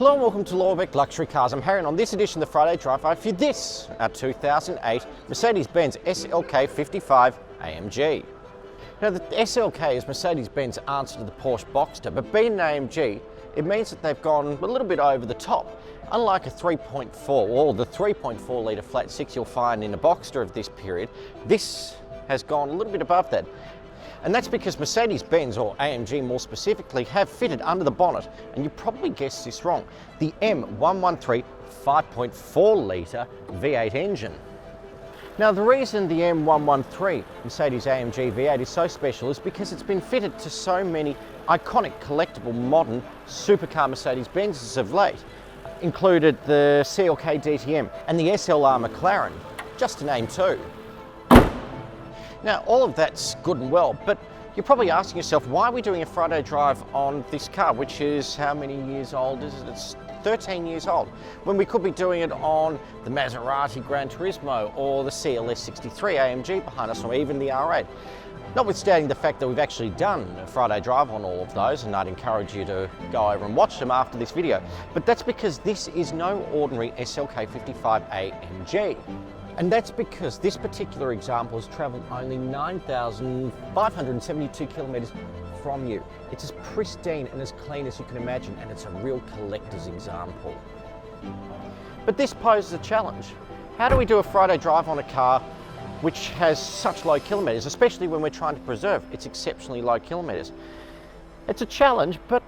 Hello and welcome to Lorbeck Luxury Cars. I'm Harry and on this edition of the Friday Drive I for this, our 2008 Mercedes-Benz SLK55 AMG. Now the SLK is Mercedes-Benz answer to the Porsche Boxster, but being an AMG, it means that they've gone a little bit over the top. Unlike a 3.4 or the 3.4 litre flat six you'll find in a Boxster of this period, this has gone a little bit above that. And that's because Mercedes-Benz, or AMG more specifically, have fitted under the bonnet, and you probably guessed this wrong, the M113 5.4 litre V8 engine. Now the reason the M113 Mercedes AMG V8 is so special is because it's been fitted to so many iconic collectible modern supercar Mercedes-Benzes of late, included the SLK DTM and the SLR McLaren, just to name two. Now, all of that's good and well, but you're probably asking yourself, why are we doing a Friday drive on this car, which is how many years old is it? It's 13 years old, when we could be doing it on the Maserati Gran Turismo or the CLS63 AMG behind us, or even the R8. Notwithstanding the fact that we've actually done a Friday drive on all of those, and I'd encourage you to go over and watch them after this video, but that's because this is no ordinary SLK55 AMG. And that's because this particular example has travelled only 9,572 kilometres from you. It's as pristine and as clean as you can imagine, and it's a real collector's example. But this poses a challenge. How do we do a Friday drive on a car which has such low kilometres, especially when we're trying to preserve its exceptionally low kilometres? It's a challenge, but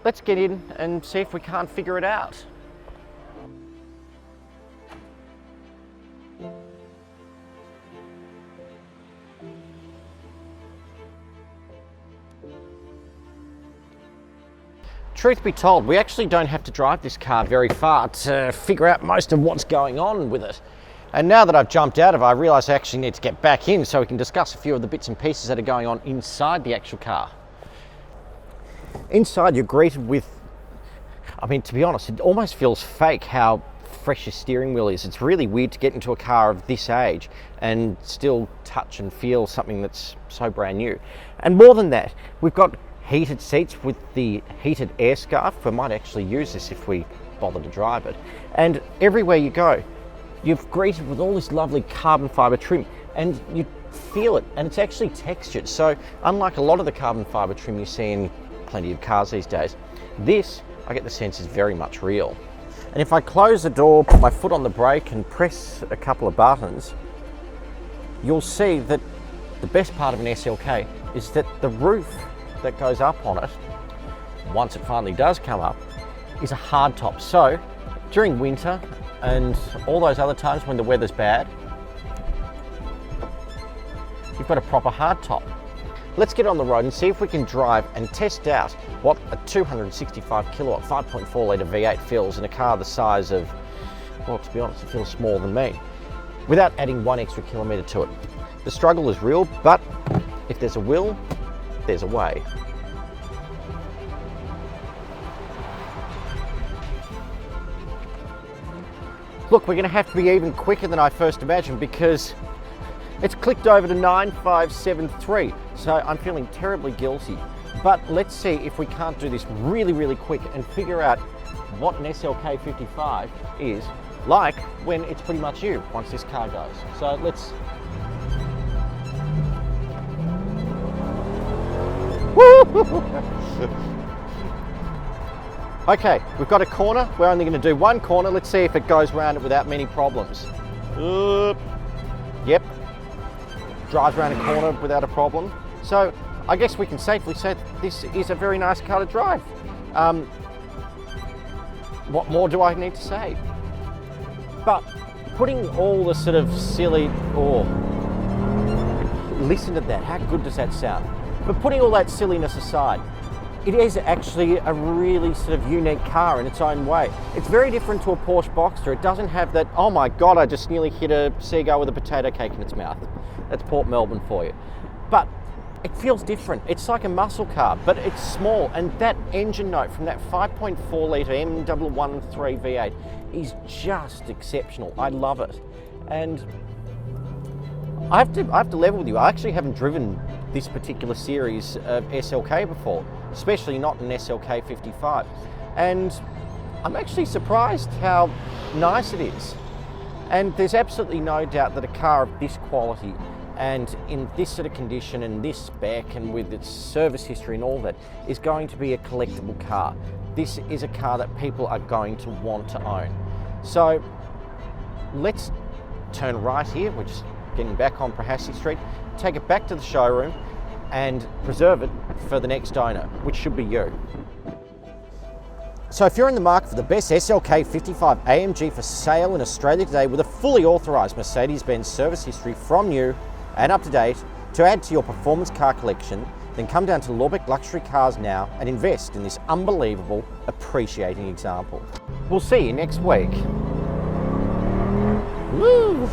let's get in and see if we can't figure it out. Truth be told, we actually don't have to drive this car very far to figure out most of what's going on with it. And now that I've jumped out of it, I realise I actually need to get back in so we can discuss a few of the bits and pieces that are going on inside the actual car. Inside you're greeted with, I mean, to be honest, it almost feels fake how fresh your steering wheel is. It's really weird to get into a car of this age and still touch and feel something that's so brand new. And more than that, we've got heated seats with the heated air scarf. We might actually use this if we bother to drive it. And everywhere you go, you're greeted with all this lovely carbon fibre trim, and you feel it, and it's actually textured. So unlike a lot of the carbon fibre trim you see in plenty of cars these days, this, I get the sense, is very much real. And if I close the door, put my foot on the brake and press a couple of buttons, you'll see that the best part of an SLK is that the roof that goes up on it, once it finally does come up, is a hard top. So during winter and all those other times when the weather's bad, you've got a proper hard top. Let's get on the road and see if we can drive and test out what a 265 kilowatt 5.4 litre V8 feels in a car the size of, well, to be honest, it feels smaller than me, without adding one extra kilometre to it. The struggle is real, but if there's a will, there's a way. Look, we're going to have to be even quicker than I first imagined because it's clicked over to 9573, so I'm feeling terribly guilty. But let's see if we can't do this really, really quick and figure out what an SLK55 is like when it's pretty much you once this car goes. So let's... Okay, we've got a corner. We're only going to do one corner. Let's see if it goes around it without many problems. Yep, drives around a corner without a problem. So I guess we can safely say that this is a very nice car to drive. What more do I need to say? But putting all the sort of silly, listen to that, how good does that sound? But putting all that silliness aside, it is actually a really sort of unique car in its own way. It's very different to a Porsche Boxster. It doesn't have that, oh my God, I just nearly hit a seagull with a potato cake in its mouth. That's Port Melbourne for you. But it feels different. It's like a muscle car, but it's small. And that engine note from that 5.4 litre M113 V8 is just exceptional. I love it. And I have to level with you. I actually haven't driven this particular series of SLK before, especially not an SLK55. And I'm actually surprised how nice it is. And there's absolutely no doubt that a car of this quality and in this sort of condition and this spec and with its service history and all that is going to be a collectible car. This is a car that people are going to want to own. So let's turn right here. We're just getting back on Prahasi Street, take it back to the showroom and preserve it for the next owner, which should be you. So if you're in the market for the best SLK55 AMG for sale in Australia today with a fully authorised Mercedes-Benz service history from new and up to date to add to your performance car collection, then come down to Lorbeck Luxury Cars now and invest in this unbelievable appreciating example. We'll see you next week. Woo!